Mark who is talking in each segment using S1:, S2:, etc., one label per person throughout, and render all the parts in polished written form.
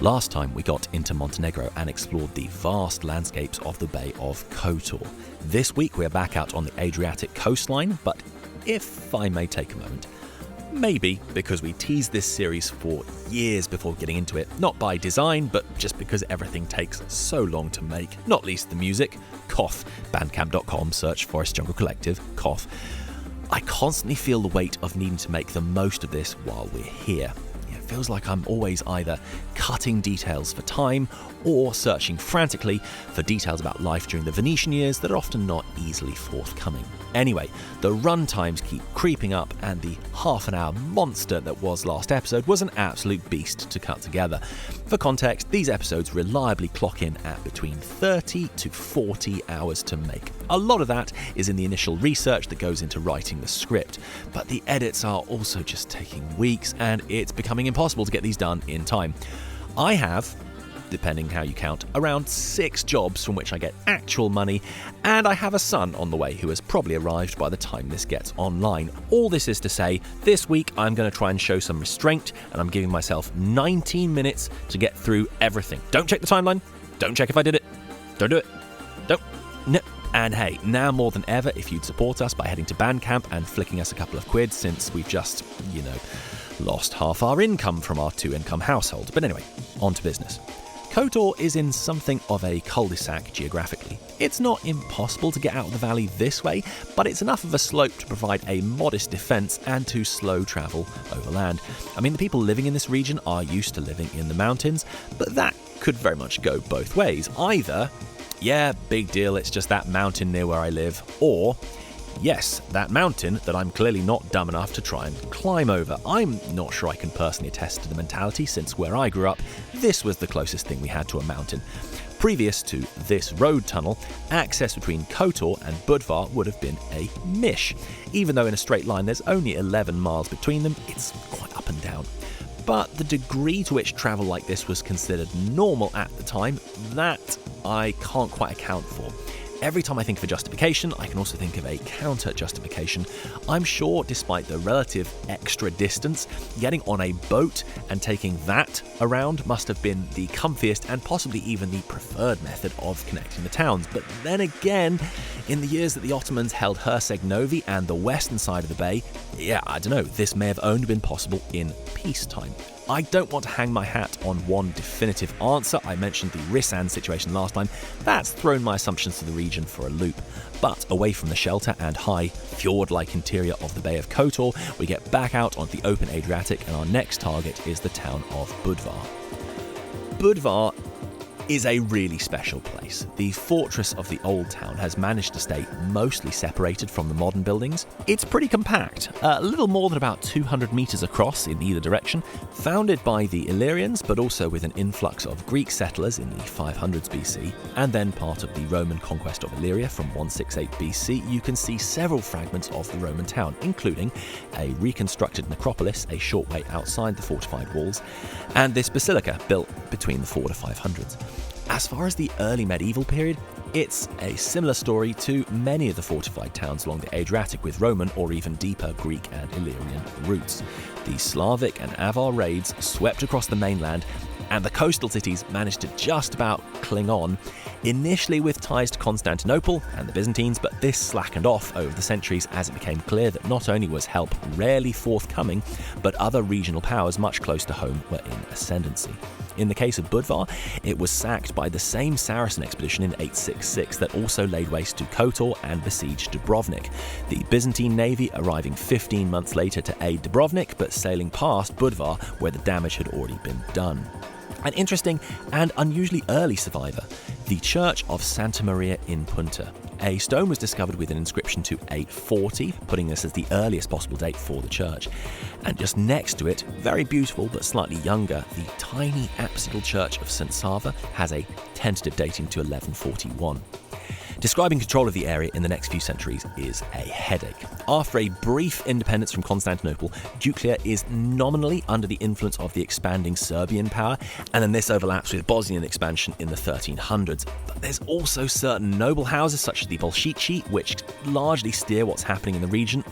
S1: Last time we got into Montenegro and explored the vast landscapes of the Bay of Kotor. This week we're back out on the Adriatic coastline, but if I may take a moment, maybe because we teased this series for years before getting into it, not by design, but just because everything takes so long to make, not least the music. Cough, bandcamp.com, search Forest Jungle Collective, cough. I constantly feel the weight of needing to make the most of this while we're here. It feels like I'm always either cutting details for time or searching frantically for details about life during the Venetian years that are often not easily forthcoming. Anyway, the run times keep creeping up, and the half-an-hour monster that was last episode was an absolute beast to cut together. For context, these episodes reliably clock in at between 30 to 40 hours to make. A lot of that is in the initial research that goes into writing the script, but the edits are also just taking weeks, and it's becoming impossible to get these done in time. I have, depending how you count, around 6 jobs from which I get actual money, and I have a son on the way who has probably arrived by the time this gets online. All this is to say, this week I'm going to try and show some restraint, and I'm giving myself 19 minutes to get through everything. Don't check the timeline. Don't check if I did it. Don't do it. Don't. No. And hey, now more than ever, if you'd support us by heading to Bandcamp and flicking us a couple of quid, since we've just, lost half our income from our 2-income household. But anyway, on to business. Kotor is in something of a cul-de-sac geographically. It's not impossible to get out of the valley this way, but it's enough of a slope to provide a modest defence and to slow travel overland. I mean, the people living in this region are used to living in the mountains, but that could very much go both ways. Either, yeah, big deal, it's just that mountain near where I live, or yes, that mountain that I'm clearly not dumb enough to try and climb over. I'm not sure I can personally attest to the mentality, since where I grew up, this was the closest thing we had to a mountain. Previous to this road tunnel, access between Kotor and Budva would have been a mish. Even though in a straight line there's only 11 miles between them, it's quite up and down. But the degree to which travel like this was considered normal at the time, that I can't quite account for. Every time I think of a justification, I can also think of a counter-justification. I'm sure, despite the relative extra distance, getting on a boat and taking that around must have been the comfiest and possibly even the preferred method of connecting the towns. But then again, in the years that the Ottomans held Herceg-Novi and the western side of the bay, this may have only been possible in peacetime. I don't want to hang my hat on one definitive answer. I mentioned the Risand situation last time. That's thrown my assumptions to the region for a loop. But away from the shelter and high, fjord-like interior of the Bay of Kotor, we get back out on the open Adriatic, and our next target is the town of Budva. Budva is a really special place. The fortress of the old town has managed to stay mostly separated from the modern buildings. It's pretty compact, a little more than about 200 metres across in either direction, founded by the Illyrians, but also with an influx of Greek settlers in the 500s BC, and then part of the Roman conquest of Illyria from 168 BC. You can see several fragments of the Roman town, including a reconstructed necropolis a short way outside the fortified walls, and this basilica built between the 4 to 500s. As far as the early medieval period, it's a similar story to many of the fortified towns along the Adriatic, with Roman or even deeper Greek and Illyrian roots. The Slavic and Avar raids swept across the mainland, and the coastal cities managed to just about cling on, initially with ties to Constantinople and the Byzantines, but this slackened off over the centuries as it became clear that not only was help rarely forthcoming, but other regional powers much close to home were in ascendancy. In the case of Budva, it was sacked by the same Saracen expedition in 866 that also laid waste to Kotor and besieged Dubrovnik, the Byzantine navy arriving 15 months later to aid Dubrovnik, but sailing past Budva where the damage had already been done. An interesting and unusually early survivor, the Church of Santa Maria in Punta. A stone was discovered with an inscription to 840, putting this as the earliest possible date for the church. And just next to it, very beautiful but slightly younger, the tiny apsidal church of St. Sava has a tentative dating to 1141. Describing control of the area in the next few centuries is a headache. After a brief independence from Constantinople, Duklja is nominally under the influence of the expanding Serbian power, and then this overlaps with Bosnian expansion in the 1300s. But there's also certain noble houses such as the Bolshici, which largely steer what's happening in the region.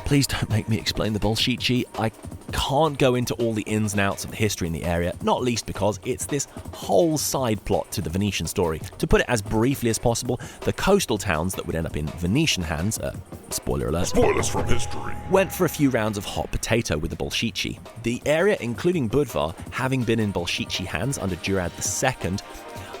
S1: Please don't make me explain the Bolshici. I can't go into all the ins and outs of the history in the area, not least because it's this whole side plot to the Venetian story. To put it as briefly as possible, the coastal towns that would end up in Venetian hands, spoiler alert,
S2: spoilers from history,
S1: went for a few rounds of hot potato with the Bolshici. The area, including Budva, having been in Bolshici hands under Jurad II.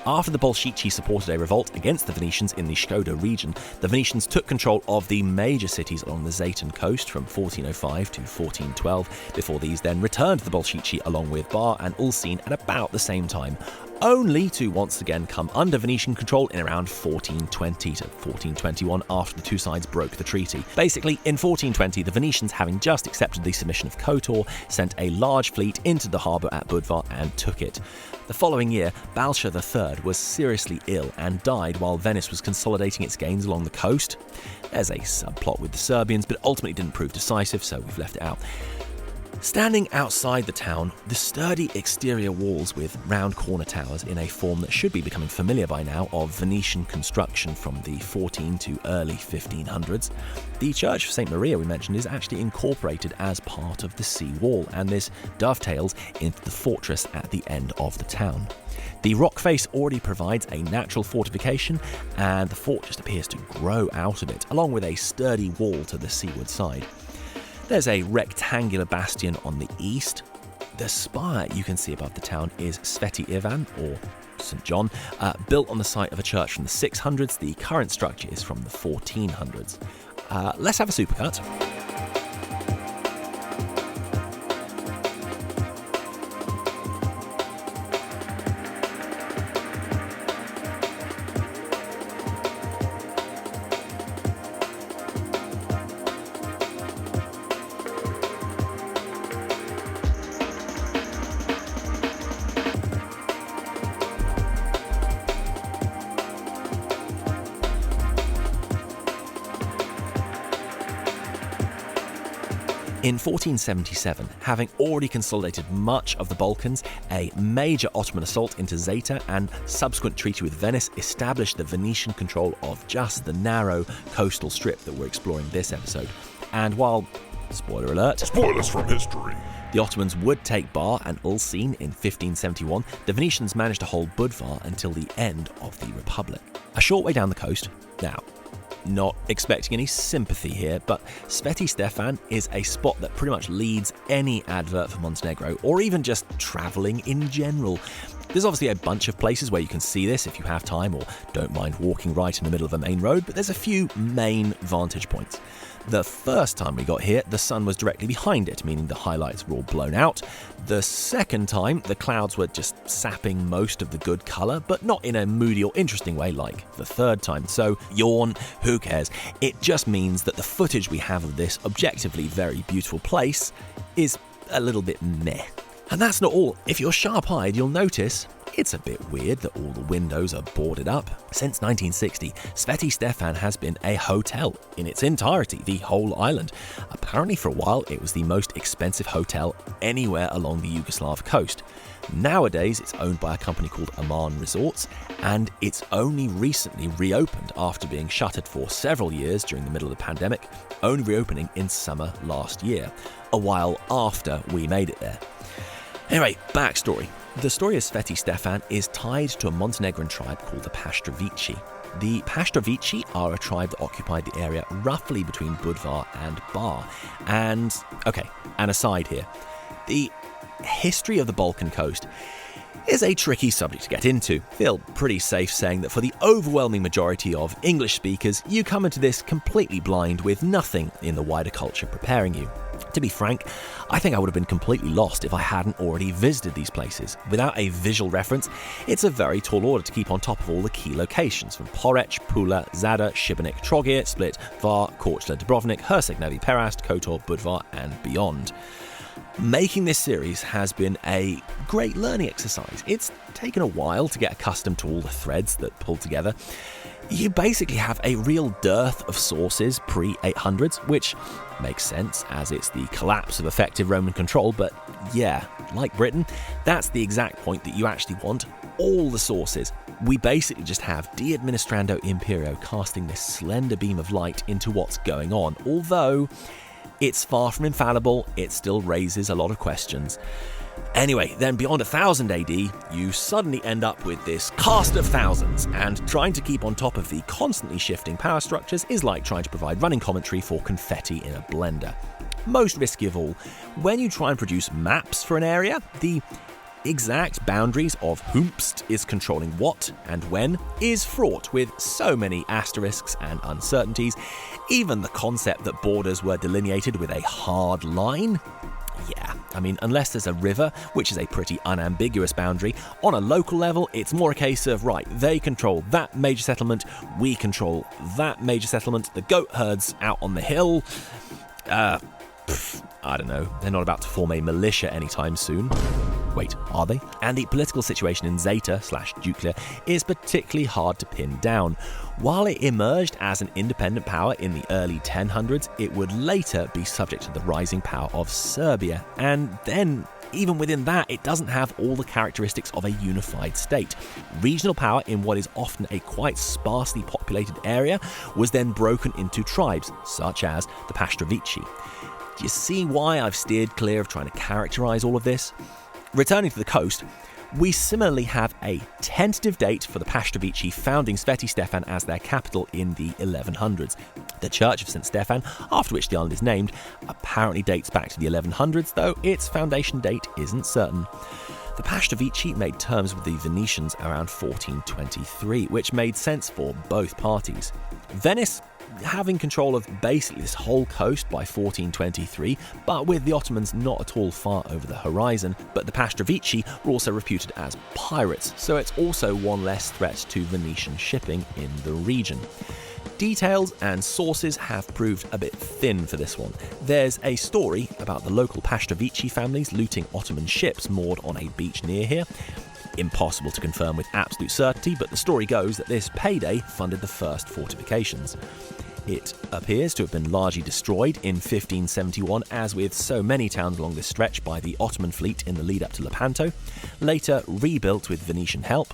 S1: After the Bolshici supported a revolt against the Venetians in the Škoda region, the Venetians took control of the major cities along the Zayton coast from 1405 to 1412, before these then returned to the Bolshici along with Bar and Ulcin at about the same time, only to once again come under Venetian control in around 1420 to 1421 after the two sides broke the treaty. Basically, in 1420, the Venetians, having just accepted the submission of Kotor, sent a large fleet into the harbour at Budva and took it. The following year, Balsha III was seriously ill and died while Venice was consolidating its gains along the coast. There's a subplot with the Serbians, but ultimately didn't prove decisive, so we've left it out. Standing outside the town, the sturdy exterior walls with round corner towers in a form that should be becoming familiar by now of Venetian construction from the 14 to early 1500s. The Church of St. Maria we mentioned is actually incorporated as part of the sea wall, and this dovetails into the fortress at the end of the town. The rock face already provides a natural fortification, and the fort just appears to grow out of it, along with a sturdy wall to the seaward side. There's a rectangular bastion on the east. The spire you can see above the town is Sveti Ivan, or St. John, built on the site of a church from the 600s. The current structure is from the 1400s. Let's have a supercut. In 1477, having already consolidated much of the Balkans, a major Ottoman assault into Zeta and subsequent treaty with Venice established the Venetian control of just the narrow coastal strip that we're exploring this episode. And while, spoiler alert,
S2: spoilers from history,
S1: the Ottomans would take Bar and Ulcin in 1571, the Venetians managed to hold Budva until the end of the Republic. A short way down the coast, now, not expecting any sympathy here, but Sveti Stefan is a spot that pretty much leads any advert for Montenegro, or even just travelling in general. There's obviously a bunch of places where you can see this if you have time or don't mind walking right in the middle of a main road, but there's a few main vantage points. The first time we got here, the sun was directly behind it, meaning the highlights were all blown out. The second time, the clouds were just sapping most of the good colour, but not in a moody or interesting way like the third time. So, yawn, who cares? It just means that the footage we have of this objectively very beautiful place is a little bit meh. And that's not all. If you're sharp-eyed, you'll notice it's a bit weird that all the windows are boarded up. Since 1960, Sveti Stefan has been a hotel in its entirety, the whole island. Apparently for a while, it was the most expensive hotel anywhere along the Yugoslav coast. Nowadays, it's owned by a company called Aman Resorts, and it's only recently reopened after being shuttered for several years during the middle of the pandemic, only reopening in summer last year, a while after we made it there. Anyway, backstory. The story of Sveti Stefan is tied to a Montenegrin tribe called the Petrovici. The Petrovici are a tribe that occupied the area roughly between Budva and Bar. And, okay, an aside here. The history of the Balkan coast is a tricky subject to get into. Feel pretty safe saying that for the overwhelming majority of English speakers, you come into this completely blind with nothing in the wider culture preparing you. To be frank, I think I would have been completely lost if I hadn't already visited these places. Without a visual reference, it's a very tall order to keep on top of all the key locations from Porec, Pula, Zadar, Šibenik, Trogir, Split, Var, Korčula, Dubrovnik, Herceg Novi Perast, Kotor, Budva and beyond. Making this series has been a great learning exercise. It's taken a while to get accustomed to all the threads that pull together. You basically have a real dearth of sources pre-800s, which makes sense as it's the collapse of effective Roman control, but yeah, like Britain, that's the exact point that you actually want all the sources. We basically just have De Administrando Imperio casting this slender beam of light into what's going on, although It's far from infallible, it still raises a lot of questions. Anyway, then beyond 1000 AD, you suddenly end up with this cast of thousands, and trying to keep on top of the constantly shifting power structures is like trying to provide running commentary for confetti in a blender. Most risky of all, when you try and produce maps for an area, the exact boundaries of whomst is controlling what and when is fraught with so many asterisks and uncertainties. Even the concept that borders were delineated with a hard line. Yeah, I mean, unless there's a river, which is a pretty unambiguous boundary, on a local level, it's more a case of, right, they control that major settlement, we control that major settlement, the goat herds out on the hill. I don't know, they're not about to form a militia anytime soon. Wait, are they? And the political situation in Zeta/Duclia is particularly hard to pin down. While it emerged as an independent power in the early 1000s, it would later be subject to the rising power of Serbia. And then, even within that, it doesn't have all the characteristics of a unified state. Regional power in what is often a quite sparsely populated area was then broken into tribes, such as the Paštrovići. Do you see why I've steered clear of trying to characterise all of this? Returning to the coast, we similarly have a tentative date for the Paštrovići founding Sveti Stefan as their capital in the 1100s. The Church of St. Stefan, after which the island is named, apparently dates back to the 1100s, though its foundation date isn't certain. The Paštrovići made terms with the Venetians around 1423, which made sense for both parties. Venice having control of basically this whole coast by 1423, but with the Ottomans not at all far over the horizon. But the Paštrovići were also reputed as pirates, so it's also one less threat to Venetian shipping in the region. Details and sources have proved a bit thin for this one. There's a story about the local Paštrovići families looting Ottoman ships moored on a beach near here. Impossible to confirm with absolute certainty, but the story goes that this payday funded the first fortifications. It appears to have been largely destroyed in 1571, as with so many towns along this stretch, by the Ottoman fleet in the lead-up to Lepanto, later rebuilt with Venetian help.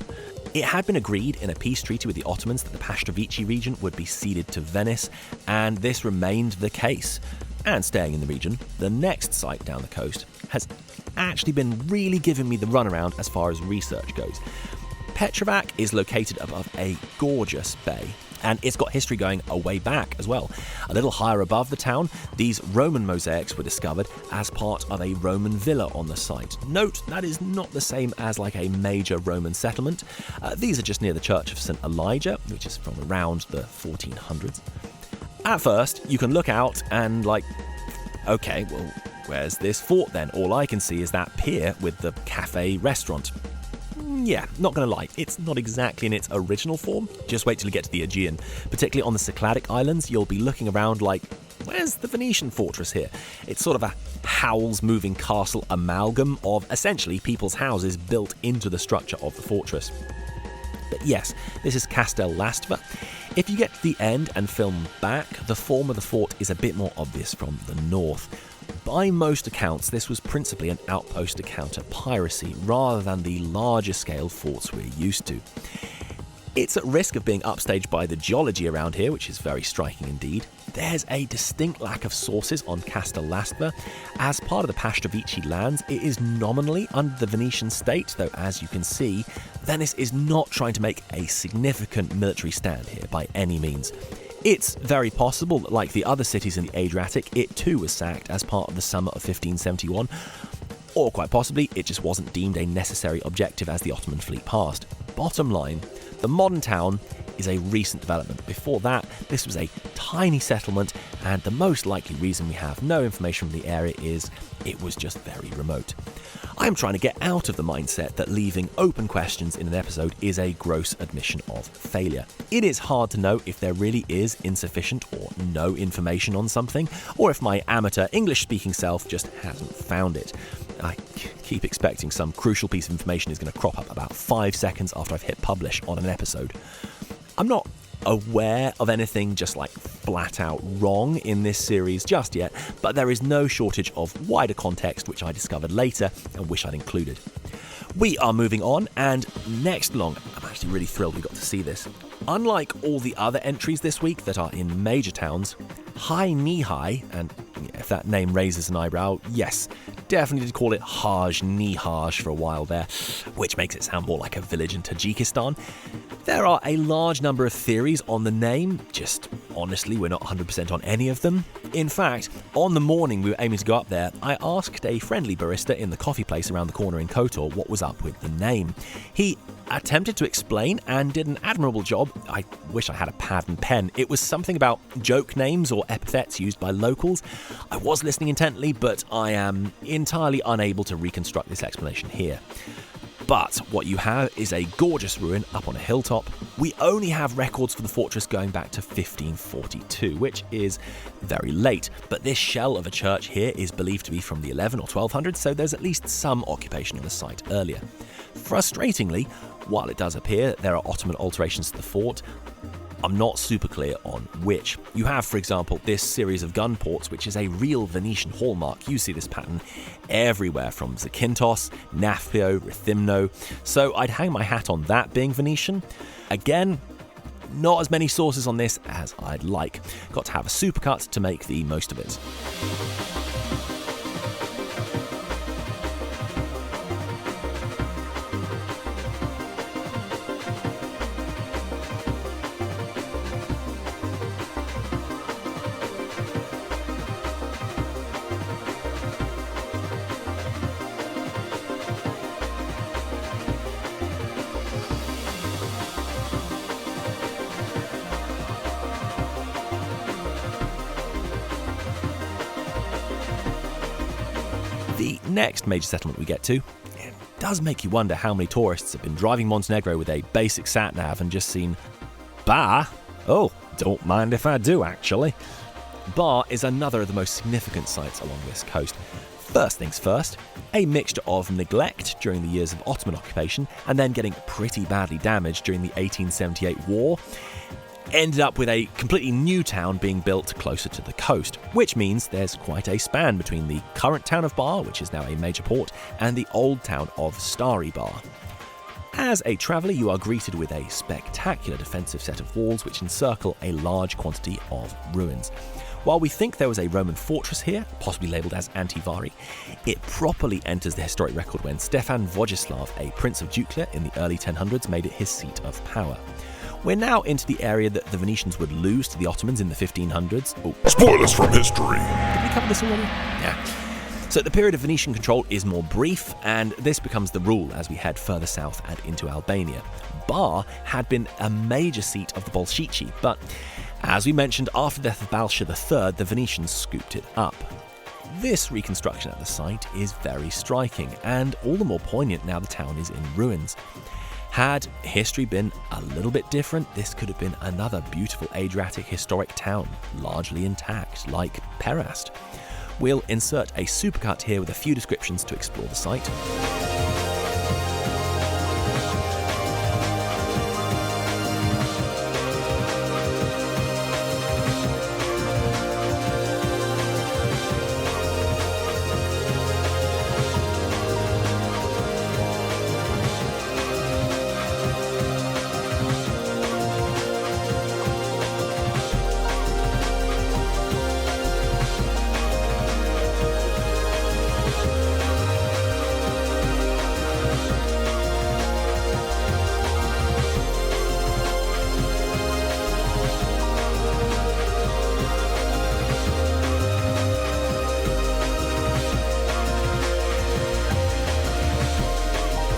S1: It had been agreed in a peace treaty with the Ottomans that the Paštrovići region would be ceded to Venice, and this remained the case. And staying in the region, the next site down the coast has actually been really giving me the runaround as far as research goes. Petrovac is located above a gorgeous bay, and it's got history going a way back as well. A little higher above the town, these Roman mosaics were discovered as part of a Roman villa on the site. Note, that is not the same as like a major Roman settlement. These are just near the Church of St. Elijah, which is from around the 1400s. At first, you can look out and okay, well, where's this fort then? All I can see is that pier with the cafe restaurant. Yeah, not gonna lie, it's not exactly in its original form. Just wait till you get to the Aegean. Particularly on the Cycladic Islands, you'll be looking around like, where's the Venetian fortress here? It's sort of a Howl's Moving Castle amalgam of essentially people's houses built into the structure of the fortress. But yes, this is Castel Lastva. If you get to the end and film back, the form of the fort is a bit more obvious from the north. By most accounts, this was principally an outpost to counter piracy, rather than the larger scale forts we're used to. It's at risk of being upstaged by the geology around here, which is very striking indeed. There's a distinct lack of sources on Castel Lastva. As part of the Paštrovići lands, it is nominally under the Venetian state, though as you can see, Venice is not trying to make a significant military stand here by any means. It's very possible that, like the other cities in the Adriatic, it too was sacked as part of the summer of 1571, or quite possibly it just wasn't deemed a necessary objective as the Ottoman fleet passed. Bottom line, the modern town is a recent development. Before that, this was a tiny settlement, and the most likely reason we have no information from the area is it was just very remote. I am trying to get out of the mindset that leaving open questions in an episode is a gross admission of failure. It is hard to know if there really is insufficient or no information on something, or if my amateur English-speaking self just hasn't found it. I keep expecting some crucial piece of information is going to crop up about 5 seconds after I've hit publish on an episode. I'm not aware of anything just flat out wrong in this series just yet, but there is no shortage of wider context which I discovered later and wish I'd included. We are moving on, and next along, I'm actually really thrilled we got to see this. Unlike all the other entries this week that are in major towns, Haj Nehaj, and if that name raises an eyebrow, yes, definitely did call it Haj Nehaj for a while there, which makes it sound more like a village in Tajikistan. There are a large number of theories on the name, just honestly, we're not 100% on any of them. In fact, on the morning we were aiming to go up there, I asked a friendly barista in the coffee place around the corner in Kotor what was up with the name. He attempted to explain and did an admirable job. I wish I had a pad and pen. It was something about joke names or epithets used by locals. I was listening intently, but I am entirely unable to reconstruct this explanation here. But what you have is a gorgeous ruin up on a hilltop. We only have records for the fortress going back to 1542, which is very late. But this shell of a church here is believed to be from the 11 or 1200s, so there's at least some occupation on the site earlier. Frustratingly, while it does appear there are Ottoman alterations to the fort, I'm not super clear on which. You have, for example, this series of gun ports, which is a real Venetian hallmark. You see this pattern everywhere from Zakynthos, Nafplio, Rethymno. So I'd hang my hat on that being Venetian. Again, not as many sources on this as I'd like. Got to have a supercut to make the most of it. The next major settlement we get to, it does make you wonder how many tourists have been driving Montenegro with a basic sat-nav and just seen Bar? Oh, don't mind if I do, actually. Bar is another of the most significant sites along this coast. First things first, a mixture of neglect during the years of Ottoman occupation and then getting pretty badly damaged during the 1878 war, ended up with a completely new town being built closer to the coast, which means there's quite a span between the current town of Bar, which is now a major port, and the old town of Stari Bar. As a traveller, you are greeted with a spectacular defensive set of walls which encircle a large quantity of ruins. While we think there was a Roman fortress here, possibly labelled as Antivari, it properly enters the historic record when Stefan Vojislav, a prince of Duclia in the early 1000s, made it his seat of power. We're now into the area that the Venetians would lose to the Ottomans in the 1500s. Oh,
S2: Spoilers from history.
S1: did we cover this already? Yeah. So the period of Venetian control is more brief, and this becomes the rule as we head further south and into Albania. Bar had been a major seat of the Bolshici, but as we mentioned, after the death of Balsha III, the Venetians scooped it up. This reconstruction at the site is very striking, and all the more poignant now the town is in ruins. Had history been a little bit different, this could have been another beautiful Adriatic historic town, largely intact, like Perast. We'll insert a supercut here with a few descriptions to explore the site.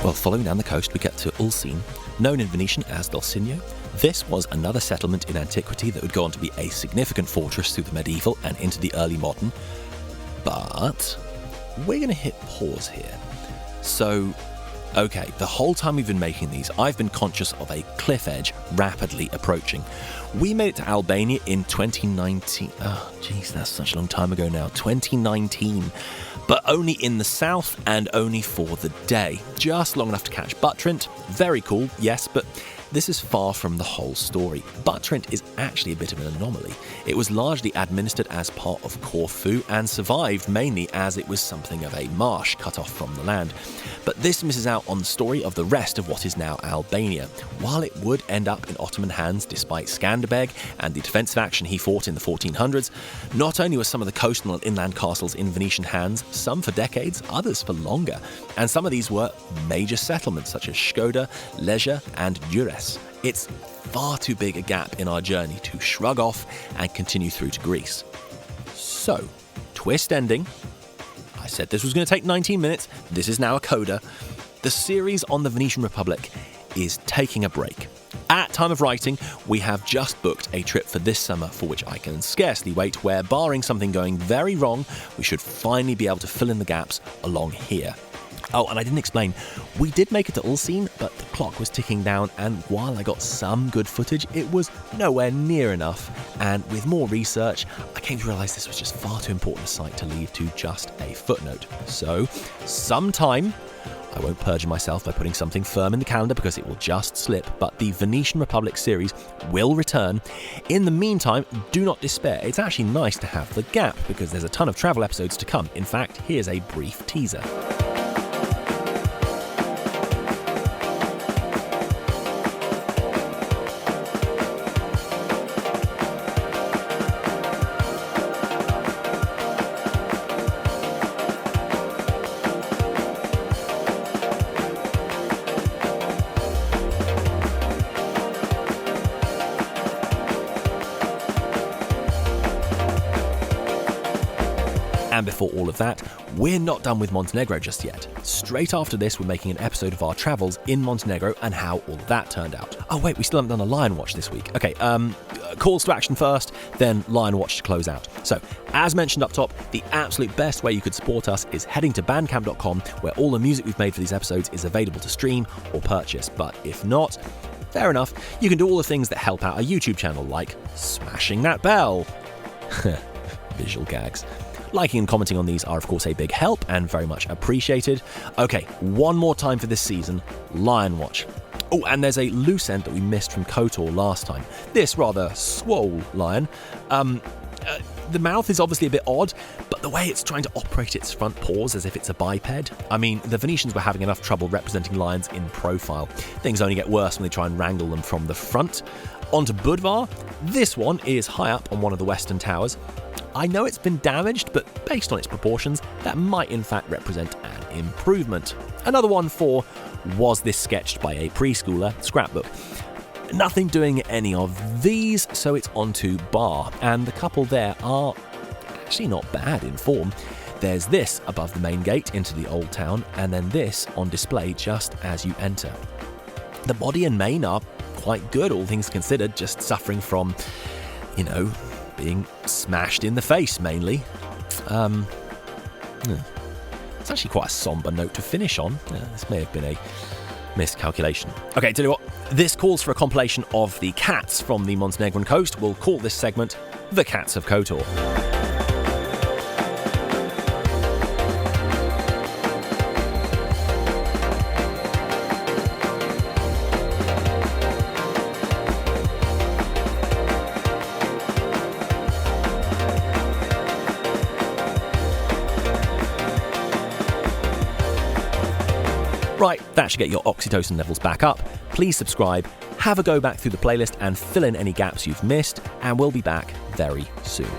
S1: Well, following down the coast, we get to Ulcine, known in Venetian as Dulcinea. This was another settlement in antiquity that would go on to be a significant fortress through the medieval and into the early modern. But we're going to hit pause here. So, okay, the whole time we've been making these, I've been conscious of a cliff edge rapidly approaching. We made it to Albania in 2019. Oh, jeez, that's such a long time ago now. 2019. But only in the south and only for the day. Just long enough to catch Butrint. Very cool, yes, but this is far from the whole story. Butrint is actually a bit of an anomaly. It was largely administered as part of Corfu and survived mainly as it was something of a marsh cut off from the land. But this misses out on the story of the rest of what is now Albania. While it would end up in Ottoman hands despite Skanderbeg and the defensive action he fought in the 1400s, not only were some of the coastal and inland castles in Venetian hands, some for decades, others for longer, and some of these were major settlements such as Skoda, Leja and Dures. It's far too big a gap in our journey to shrug off and continue through to Greece. So, twist ending. I said this was going to take 19 minutes, this is now a coda. The series on the Venetian Republic is taking a break. At time of writing, we have just booked a trip for this summer for which I can scarcely wait, where barring something going very wrong, we should finally be able to fill in the gaps along here. Oh, and I didn't explain, we did make it to Ulcine, but the clock was ticking down, and while I got some good footage, it was nowhere near enough. And with more research, I came to realise this was just far too important a site to leave to just a footnote. So, sometime, I won't perjure myself by putting something firm in the calendar because it will just slip, but the Venetian Republic series will return. In the meantime, do not despair. It's actually nice to have the gap because there's a ton of travel episodes to come. In fact, here's a brief teaser. And before all of that, we're not done with Montenegro just yet. Straight after this, we're making an episode of our travels in Montenegro and how all of that turned out. Oh wait, we still haven't done a Lion Watch this week. Okay, calls to action first, then Lion Watch to close out. So, as mentioned up top, the absolute best way you could support us is heading to bandcamp.com, where all the music we've made for these episodes is available to stream or purchase. But if not, fair enough, you can do all the things that help out a YouTube channel, like smashing that bell. Visual gags. Liking and commenting on these are of course a big help and very much appreciated. Okay, one more time for this season, Lion Watch. Oh, and there's a loose end that we missed from KOTOR last time. This rather swole lion. The mouth is obviously a bit odd, but the way it's trying to operate its front paws as if it's a biped. I mean, the Venetians were having enough trouble representing lions in profile. Things only get worse when they try and wrangle them from the front. On to Budva. This one is high up on one of the western towers. I know it's been damaged, but based on its proportions, that might in fact represent an improvement. Another one for was this sketched by a preschooler scrapbook. Nothing doing any of these, so it's on to Bar, and the couple there are actually not bad in form. There's this above the main gate into the old town, and then this on display just as you enter. The body and mane are quite good, all things considered, just suffering from, being smashed in the face, mainly. It's actually quite a somber note to finish on. This may have been a miscalculation. Okay, tell you what, this calls for a compilation of the cats from the Montenegrin coast. We'll call this segment The Cats of KOTOR. Right, that should get your oxytocin levels back up. Please subscribe, have a go back through the playlist and fill in any gaps you've missed, and we'll be back very soon.